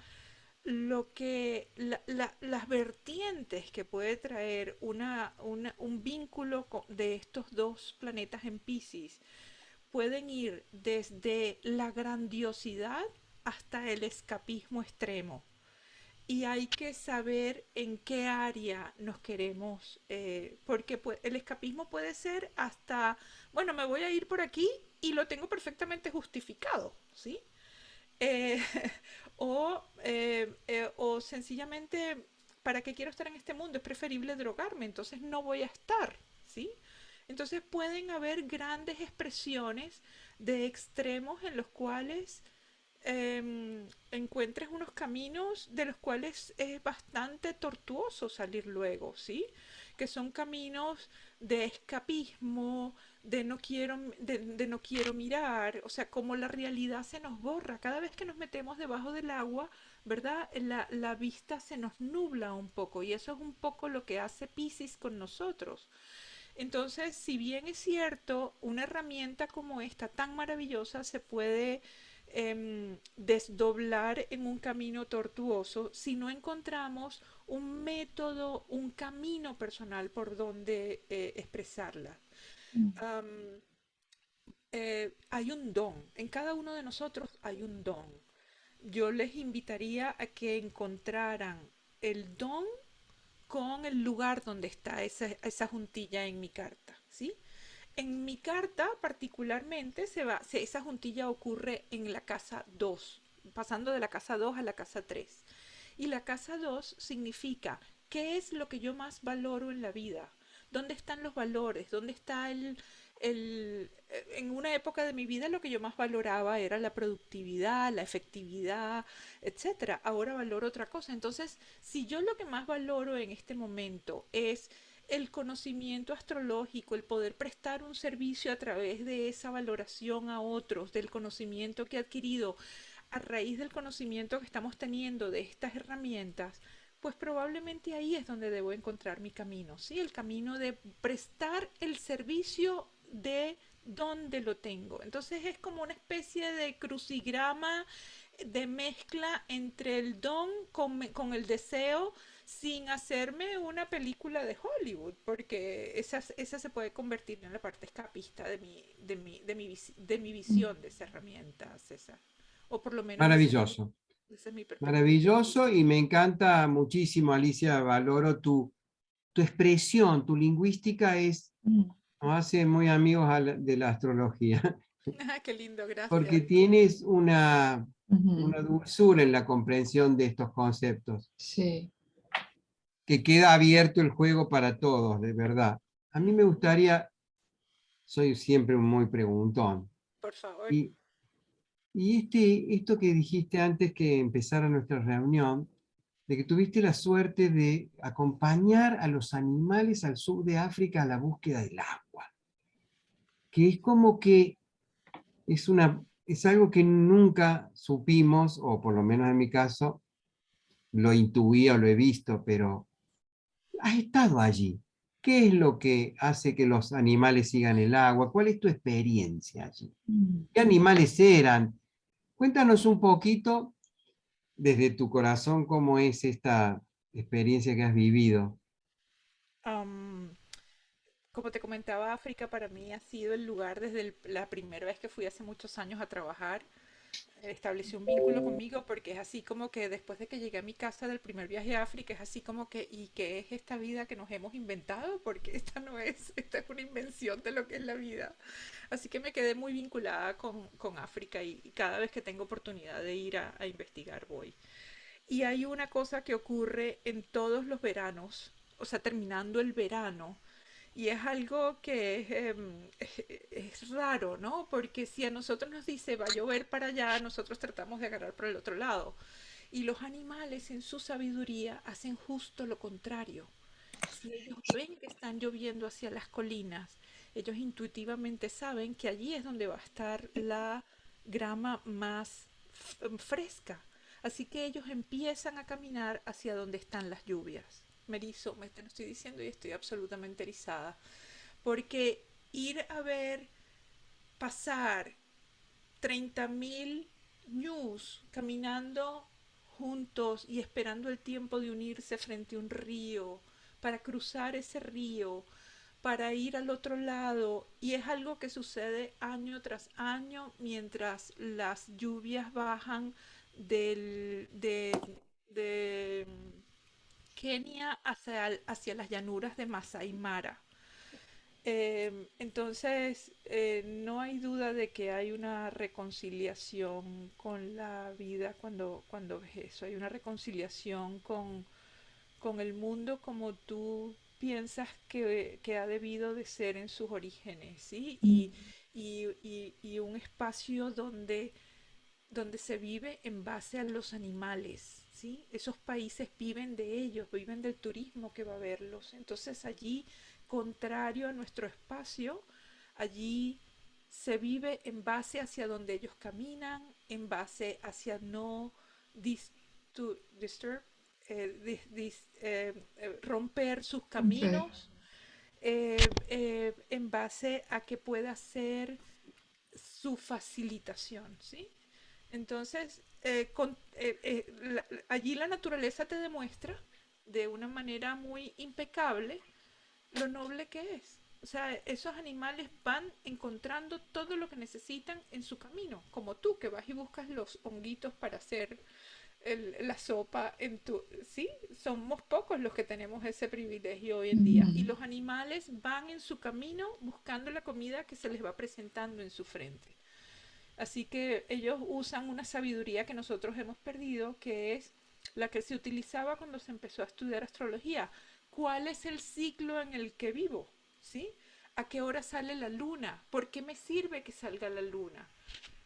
las vertientes que puede traer un vínculo de estos dos planetas en Piscis pueden ir desde la grandiosidad hasta el escapismo extremo. Y hay que saber en qué área nos queremos, porque el escapismo puede ser hasta, bueno, me voy a ir por aquí y lo tengo perfectamente justificado, ¿sí? Eh, o sencillamente, ¿para qué quiero estar en este mundo? Es preferible drogarme, entonces no voy a estar, ¿sí? Entonces pueden haber grandes expresiones de extremos en los cuales encuentres unos caminos de los cuales es bastante tortuoso salir luego, ¿sí? Que son caminos de escapismo, de no quiero mirar, o sea, como la realidad se nos borra. Cada vez que nos metemos debajo del agua, ¿verdad? La vista se nos nubla un poco y eso es un poco lo que hace Piscis con nosotros. Entonces, si bien es cierto, una herramienta como esta tan maravillosa se puede desdoblar en un camino tortuoso si no encontramos un método, un camino personal por donde expresarla. Um, hay un don, en cada uno de nosotros hay un don. Yo les invitaría a que encontraran el don con el lugar donde está esa juntilla en mi carta, ¿sí? En mi carta particularmente esa juntilla ocurre en la casa 2, pasando de la casa 2 a la casa 3. Y la casa 2 significa qué es lo que yo más valoro en la vida, dónde están los valores, dónde está en una época de mi vida lo que yo más valoraba era la productividad, la efectividad, etcétera. Ahora valoro otra cosa. Entonces, si yo lo que más valoro en este momento es el conocimiento astrológico, el poder prestar un servicio a través de esa valoración a otros, del conocimiento que he adquirido a raíz del conocimiento que estamos teniendo de estas herramientas, pues probablemente ahí es donde debo encontrar mi camino, ¿sí? El camino de prestar el servicio de donde lo tengo. Entonces es como una especie de crucigrama de mezcla entre el don con el deseo sin hacerme una película de Hollywood, porque esa se puede convertir en la parte escapista de mi visión de esa herramienta, César. O por lo menos Maravilloso, esa es mi perspectiva. maravilloso y me encanta muchísimo, Alicia, valoro tu expresión, tu lingüística Mm. nos hace muy amigos de la astrología, Qué lindo, porque gracias. tienes Ujú. una dulzura en la comprensión de estos conceptos, Sí. que queda abierto el juego para todos, de verdad. a mí me gustaría, soy siempre muy preguntón, Por favor. y esto que dijiste antes que empezara nuestra reunión, de que tuviste la suerte de acompañar a los animales al sur de África a la búsqueda del agua, que es como que es algo que nunca supimos, o por lo menos en mi caso, lo intuía o lo he visto, pero has estado allí. ¿Qué es lo que hace que los animales sigan el agua? ¿Cuál es tu experiencia allí? ¿Qué animales eran? Cuéntanos un poquito desde tu corazón cómo es esta experiencia que has vivido. Am, Como te comentaba, África para mí ha sido el lugar desde la primera vez que fui hace muchos años a trabajar. Estableció un vínculo conmigo porque es así como que después de que llegué a mi casa del primer viaje a África, es así como que, ¿y qué es esta vida que nos hemos inventado? Porque esta no es, esta es una invención de lo que es la vida. Así que me quedé muy vinculada con África y cada vez que tengo oportunidad de ir a investigar voy. Y hay una cosa que ocurre en todos los veranos, o sea, terminando el verano, y es algo que es raro, ¿no? Porque si a nosotros nos dice va a llover para allá, nosotros tratamos de agarrar por el otro lado. Y los animales en su sabiduría hacen justo lo contrario. Si ellos ven que están lloviendo hacia las colinas, ellos intuitivamente saben que allí es donde va a estar la grama más fresca. Así que ellos empiezan a caminar hacia donde están las lluvias. Me erizo, te lo estoy diciendo y estoy absolutamente erizada. Porque ir a ver pasar 30.000 ñus caminando juntos y esperando el tiempo de unirse frente a un río, para cruzar ese río, para ir al otro lado, y es algo que sucede año tras año mientras las lluvias bajan de Kenia hacia las llanuras de Masai Mara. Entonces, no hay duda de que hay una reconciliación con la vida cuando ves eso. Hay una reconciliación con el mundo como tú piensas que ha debido de ser en sus orígenes, ¿sí? Y un espacio donde se vive en base a los animales, ¿sí? Esos países viven de ellos, viven del turismo que va a verlos. Entonces allí, contrario a nuestro espacio, allí se vive en base hacia donde ellos caminan, en base hacia no disturb, romper sus Ok. caminos, en base a que pueda ser su facilitación, ¿sí? Entonces, allí la naturaleza te demuestra de una manera muy impecable lo noble que es. O sea, esos animales van encontrando todo lo que necesitan en su camino, como tú que vas y buscas los honguitos para hacer la sopa en tu... Sí, somos pocos los que tenemos ese privilegio hoy en día. Y Ujú. los animales van en su camino buscando la comida que se les va presentando en su frente. Así que ellos usan una sabiduría que nosotros hemos perdido, que es la que se utilizaba cuando se empezó a estudiar astrología. ¿Cuál es el ciclo en el que vivo? ¿Sí? ¿A qué hora sale la luna? ¿Por qué me sirve que salga la luna?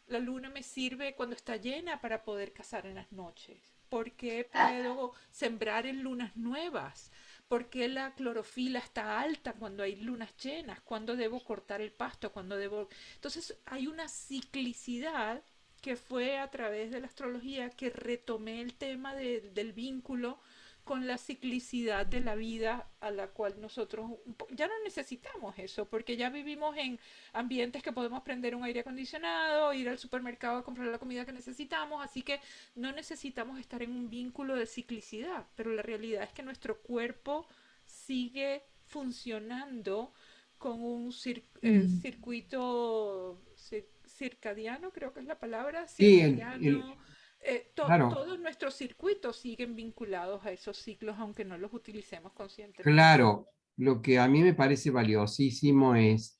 La luna me sirve cuando está llena para poder cazar en las noches. ¿Por qué puedo sembrar en lunas nuevas? ¿Por qué la clorofila está alta cuando hay lunas llenas? ¿Cuándo debo cortar el pasto? ¿Cuándo debo...? Entonces hay una ciclicidad que fue a través de la astrología que retomé el tema del vínculo con la ciclicidad de la vida a la cual nosotros ya no necesitamos eso, porque ya vivimos en ambientes que podemos prender un aire acondicionado, ir al supermercado a comprar la comida que necesitamos, así que no necesitamos estar en un vínculo de ciclicidad, pero la realidad es que nuestro cuerpo sigue funcionando con un Mm. circuito circadiano, creo que es la palabra, Sí, circadiano. claro, Todos nuestros circuitos siguen vinculados a esos ciclos, aunque no los utilicemos conscientemente. claro. Lo que a mí me parece valiosísimo es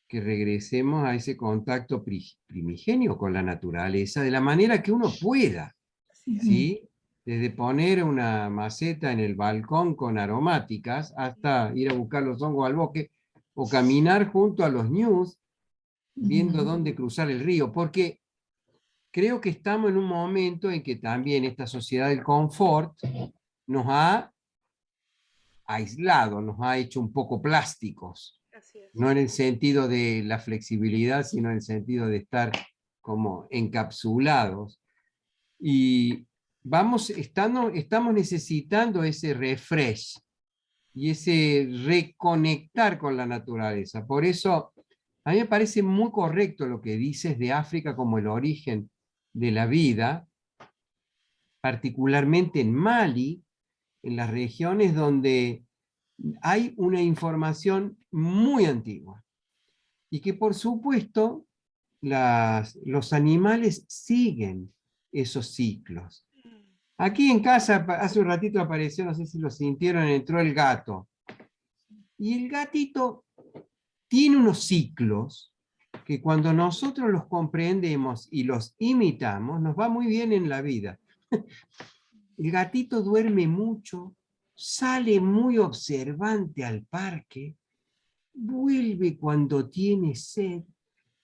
que regresemos a ese contacto primigenio con la naturaleza de la manera que uno pueda, Así es. Ujú. ¿sí? Desde poner una maceta en el balcón con aromáticas hasta ir a buscar los hongos al bosque, o caminar junto a los ñus, viendo Ujú. dónde cruzar el río, porque creo que estamos en un momento en que también esta sociedad del confort nos ha aislado, nos ha hecho un poco plásticos, Así es. no en el sentido de la flexibilidad, sino en el sentido de estar como encapsulados. Y estamos necesitando ese refresh y ese reconectar con la naturaleza. Por eso, a mí me parece muy correcto lo que dices de África como el origen de la vida, particularmente en Mali, en las regiones donde hay una información muy antigua y que por supuesto los animales siguen esos ciclos. Mm. Aquí en casa, hace un ratito apareció, no sé si lo sintieron, entró el gato. Y el gatito tiene unos ciclos que cuando nosotros los comprendemos y los imitamos, nos va muy bien en la vida. El gatito duerme mucho, sale muy observante al parque, vuelve cuando tiene sed.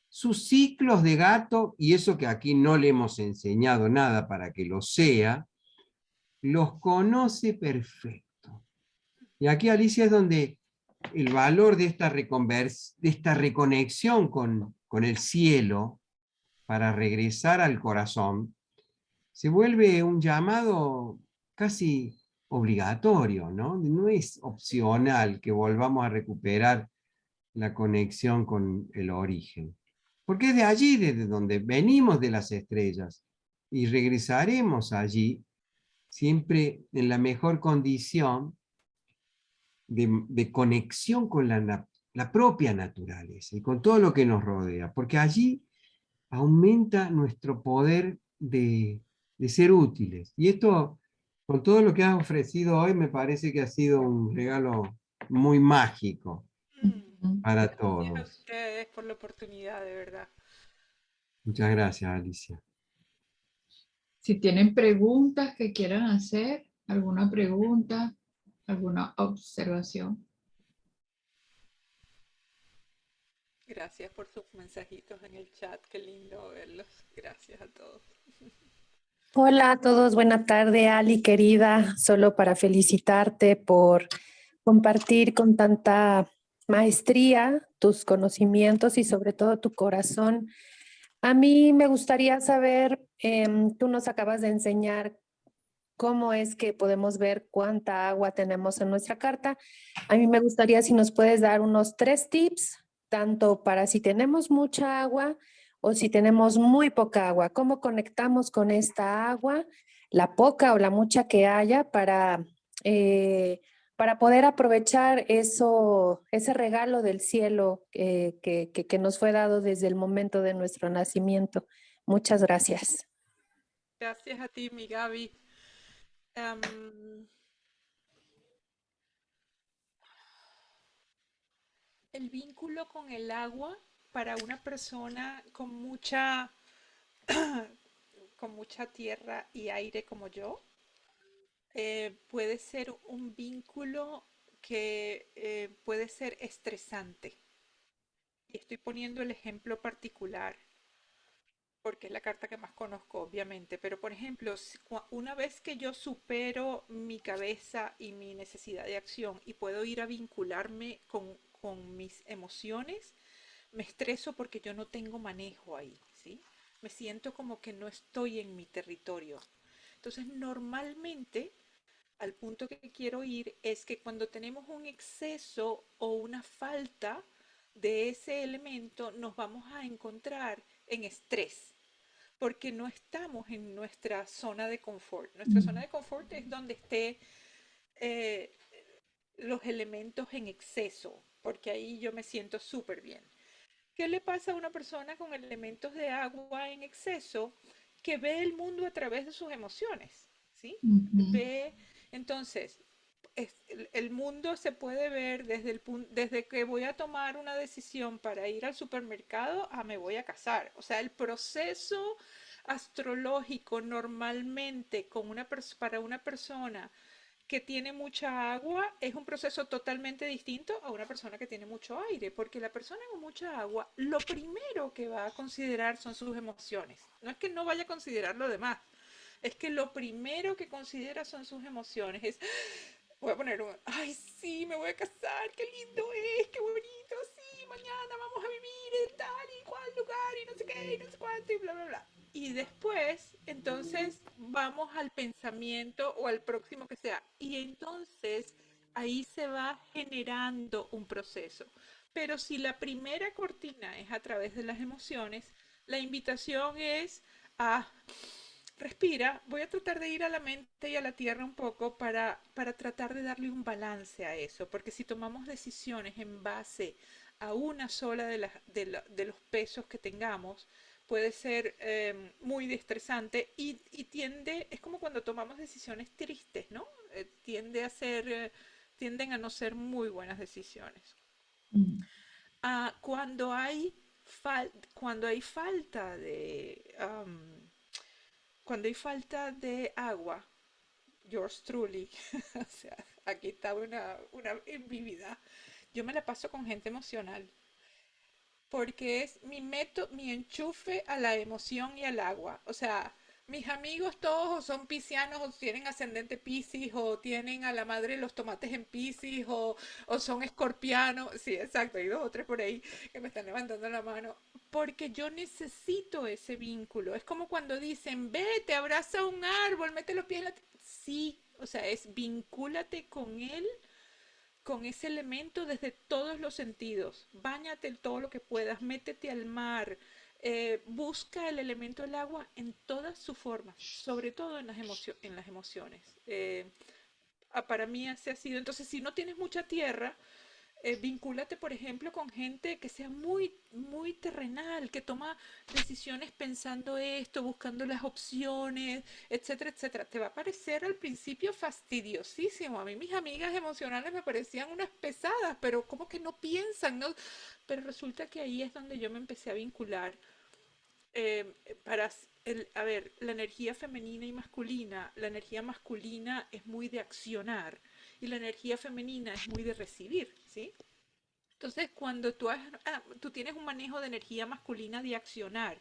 Sus ciclos de gato, y eso que aquí no le hemos enseñado nada para que lo sea, los conoce perfecto. Y aquí, Alicia, es donde el valor de esta reconexión con el cielo para regresar al corazón se vuelve un llamado casi obligatorio, ¿no? No es opcional que volvamos a recuperar la conexión con el origen. Porque es de allí, desde donde venimos de las estrellas, y regresaremos allí siempre en la mejor condición de conexión con la propia naturaleza y con todo lo que nos rodea, porque allí aumenta nuestro poder de ser útiles. Y esto, con todo lo que has ofrecido hoy, me parece que ha sido un regalo muy mágico Mm. para Gracias a todos. ustedes por la oportunidad, de verdad. Muchas gracias, Alicia. Si tienen preguntas que quieran hacer, alguna pregunta, alguna observación. Gracias por sus mensajitos en el chat. Qué lindo verlos. Gracias a todos. Hola a todos, buena tarde, Ali querida. Solo para felicitarte por compartir con tanta maestría tus conocimientos y sobre todo tu corazón. A mí me gustaría saber, tú nos acabas de enseñar cómo es que podemos ver cuánta agua tenemos en nuestra carta. A mí me gustaría si nos puedes dar unos 3 tips, tanto para si tenemos mucha agua o si tenemos muy poca agua. ¿Cómo conectamos con esta agua, la poca o la mucha que haya, para poder aprovechar ese regalo del cielo que nos fue dado desde el momento de nuestro nacimiento? Muchas gracias. Gracias a ti, mi Gaby. Am, el vínculo con el agua para una persona con mucha tierra y aire como yo, puede ser un vínculo que puede ser estresante. Y estoy poniendo el ejemplo particular porque es la carta que más conozco, obviamente. Pero, por ejemplo, una vez que yo supero mi cabeza y mi necesidad de acción y puedo ir a vincularme con mis emociones, me estreso porque yo no tengo manejo ahí, ¿sí? Me siento como que no estoy en mi territorio. Entonces, normalmente, al punto que quiero ir es que cuando tenemos un exceso o una falta de ese elemento, nos vamos a encontrar en estrés, porque no estamos en nuestra zona de confort. Nuestra zona de confort es donde esté eh, los elementos en exceso, porque ahí yo me siento súper bien. ¿Qué le pasa a una persona con elementos de agua en exceso que ve el mundo a través de sus emociones? ¿Sí? Ujú. Ve, entonces, el mundo se puede ver desde que voy a tomar una decisión para ir al supermercado a me voy a casar. O sea, el proceso astrológico normalmente para una persona que tiene mucha agua es un proceso totalmente distinto a una persona que tiene mucho aire, porque la persona con mucha agua, lo primero que va a considerar son sus emociones. No es que no vaya a considerar lo demás, es que lo primero que considera son sus emociones. Es, voy a poner un, ay, sí, me voy a casar, qué lindo es, qué bonito, sí, mañana vamos a vivir en tal y cual lugar y no sé qué, y no sé cuánto, y bla, bla, bla. Y después, entonces, vamos al pensamiento o al próximo que sea. Y entonces, ahí se va generando un proceso. Pero si la primera cortina es a través de las emociones, la invitación es a respira, voy a tratar de ir a la mente y a la tierra un poco para tratar de darle un balance a eso, porque si tomamos decisiones en base a una sola de los pesos que tengamos, puede ser muy estresante y tiende, es como cuando tomamos decisiones tristes, ¿no? Tienden a no ser muy buenas decisiones. Mm. Cuando cuando hay falta cuando hay falta de agua, yours truly, o sea, aquí está una ambigüedad. Yo me la paso con gente emocional, porque es mi enchufe a la emoción y al agua. O sea, mis amigos todos son piscianos o tienen ascendente Piscis o tienen a la madre los tomates en Piscis o son escorpianos. Sí, exacto, hay dos o tres por ahí que me están levantando la mano. Porque yo necesito ese vínculo. Es como cuando dicen, vete, abraza un árbol, mete los pies en la... Sí, o sea, es vincúlate con él, con ese elemento desde todos los sentidos. Báñate todo lo que puedas, métete al mar, busca el elemento del agua en todas sus formas, sobre todo en en las emociones. Para mí ese ha sido, entonces si no tienes mucha tierra, vincúlate, por ejemplo, con gente que sea muy terrenal, que toma decisiones pensando esto, buscando las opciones, etcétera, etcétera. Te va a parecer al principio fastidiosísimo. A mí mis amigas emocionales me parecían unas pesadas, pero como que no piensan, ¿no? Pero resulta que ahí es donde yo me empecé a vincular eh, para a ver, la energía femenina y masculina, la energía masculina es muy de accionar y la energía femenina es muy de recibir, ¿sí? Entonces, cuando tú tienes un manejo de energía masculina de accionar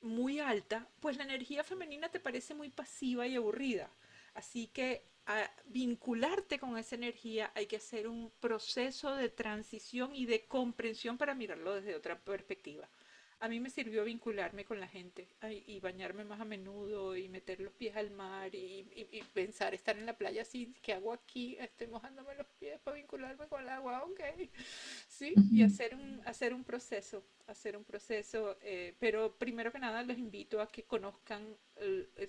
muy alta, pues la energía femenina te parece muy pasiva y aburrida. Así que a vincularte con esa energía hay que hacer un proceso de transición y de comprensión para mirarlo desde otra perspectiva. A mí me sirvió vincularme con la gente y bañarme más a menudo y meter los pies al mar y pensar estar en la playa así, ¿qué hago aquí? Estoy mojándome los pies para vincularme con el agua, ok. Sí, y Ujú. hacer un proceso, pero primero que nada los invito a que conozcan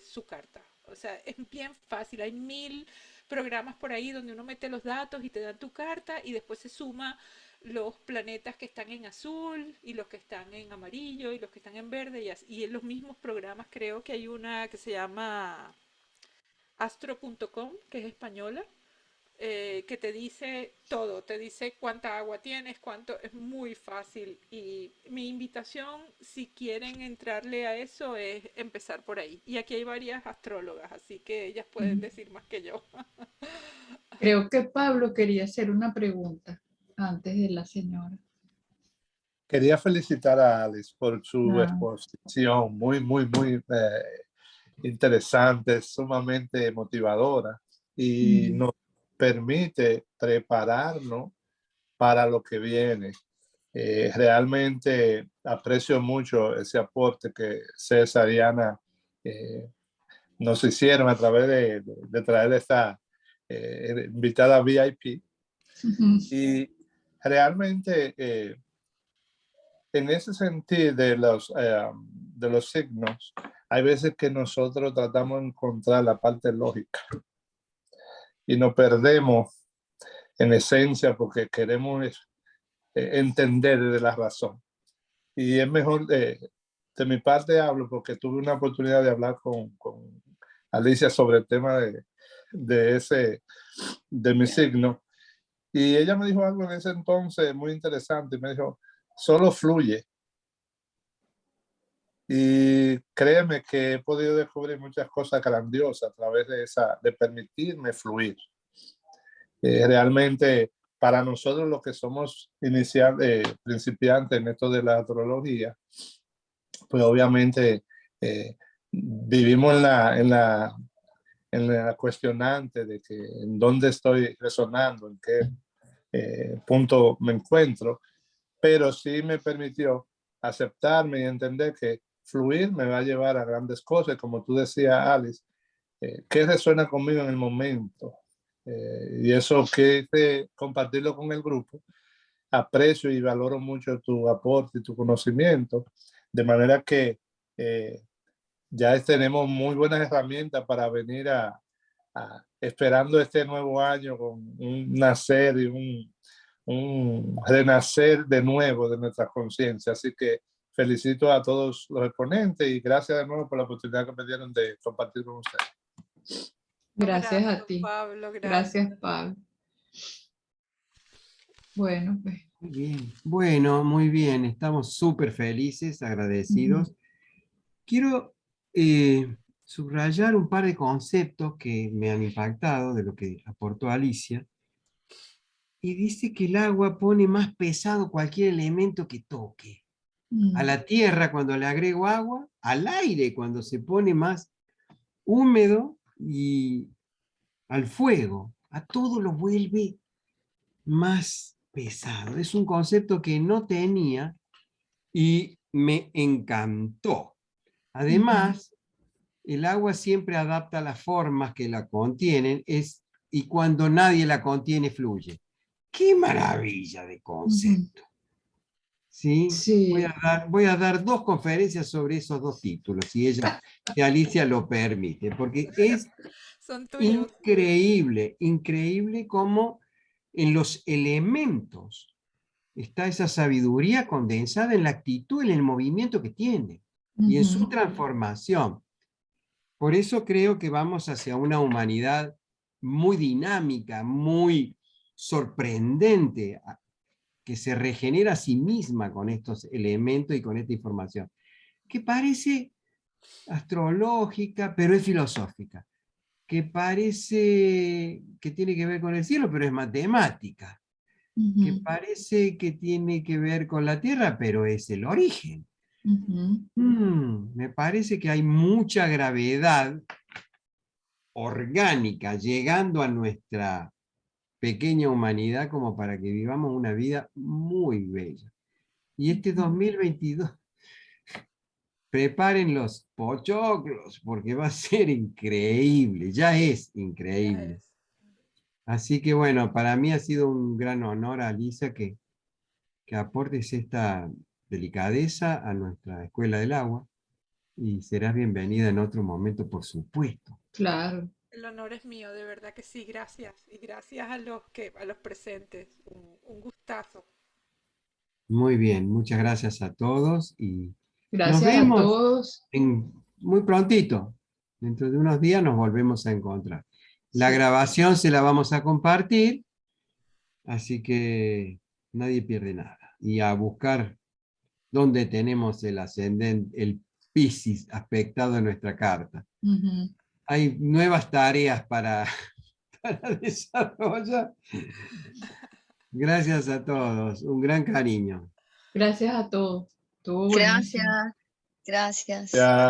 su carta. O sea, es bien fácil, hay 1000 programas por ahí donde uno mete los datos y te dan tu carta y después se suma los planetas que están en azul y los que están en amarillo y los que están en verde y en los mismos programas creo que hay una que se llama astro.com, que es española, que te dice todo, te dice cuánta agua tienes, cuánto, es muy fácil. Y mi invitación, si quieren entrarle a eso, es empezar por ahí. Y aquí hay varias astrólogas, así que ellas pueden decir más que yo. Creo que Pablo quería hacer una pregunta antes de la señora. Quería felicitar a Alice por su Ah, exposición, muy interesante, sumamente motivadora y mm, nos permite prepararnos para lo que viene. Realmente aprecio mucho ese aporte que César y Ana nos hicieron a través de traer esta invitada VIP. ujú. Y realmente en ese sentido de los signos, hay veces que nosotros tratamos de encontrar la parte lógica y nos perdemos en esencia porque queremos entender de la razón. Y es mejor, de mi parte hablo porque tuve una oportunidad de hablar con Alicia sobre el tema de mi signo. Y ella me dijo algo en ese entonces muy interesante. Me dijo, solo fluye. Y créeme que he podido descubrir muchas cosas grandiosas a través de permitirme fluir. Realmente para nosotros los que somos principiantes en esto de la astrología, pues obviamente vivimos en la cuestionante de que en dónde estoy resonando, en qué punto me encuentro, pero sí me permitió aceptarme y entender que fluir me va a llevar a grandes cosas, como tú decías, Alice, qué resuena conmigo en el momento. Y eso quise compartirlo con el grupo. Aprecio y valoro mucho tu aporte y tu conocimiento, de manera que ya tenemos muy buenas herramientas para venir esperando este nuevo año con un nacer y un renacer de nuevo de nuestra conciencia. Así que felicito a todos los exponentes y gracias de nuevo por la oportunidad que me dieron de compartir con ustedes. Gracias a Abrazo, ti. Pablo, Gracias, Pablo. Bueno, pues. Muy bien. Bueno, muy bien. Estamos súper felices, agradecidos. Quiero subrayar un par de conceptos que me han impactado de lo que aportó Alicia. Y dice que el agua pone más pesado cualquier elemento que toque. A la tierra cuando le agrego agua, al aire cuando se pone más húmedo y al fuego. A todo lo vuelve más pesado. Es un concepto que no tenía y me encantó. Además, el agua siempre adapta las formas que la contienen y cuando nadie la contiene, fluye. ¡Qué maravilla de concepto! ¿Sí? Sí. Voy a dar 2 conferencias sobre esos 2 títulos, si Alicia lo permite, porque es Son tuyos. increíble, increíble cómo en los elementos está esa sabiduría condensada en la actitud, en el movimiento que tiene y en su transformación. Por eso creo que vamos hacia una humanidad muy dinámica, muy sorprendente, que se regenera a sí misma con estos elementos y con esta información, que parece astrológica, pero es filosófica, que parece que tiene que ver con el cielo, pero es matemática, que parece que tiene que ver con la tierra, pero es el origen. Me parece que hay mucha gravedad orgánica llegando a nuestra pequeña humanidad como para que vivamos una vida muy bella. Y este 2022, preparen los pochoclos porque va a ser increíble, ya es increíble. Ya es. Así que bueno, para mí ha sido un gran honor, Alicia, que aportes esta delicadeza a nuestra Escuela del Agua y serás bienvenida en otro momento, por supuesto. Claro. El honor es mío, de verdad que sí, gracias. Y gracias a los presentes. Un gustazo. Muy bien, muchas gracias a todos y nos Gracias a vemos todos. muy prontito. Dentro de unos días nos volvemos a encontrar. La Sí. grabación se la vamos a compartir, así que nadie pierde nada. Y a buscar dónde tenemos el ascendente, el Piscis aspectado en nuestra carta. Hay nuevas tareas para desarrollar. Gracias a todos, un gran cariño. Gracias a todos. Estuvo buenísimo. Gracias, gracias. Ya.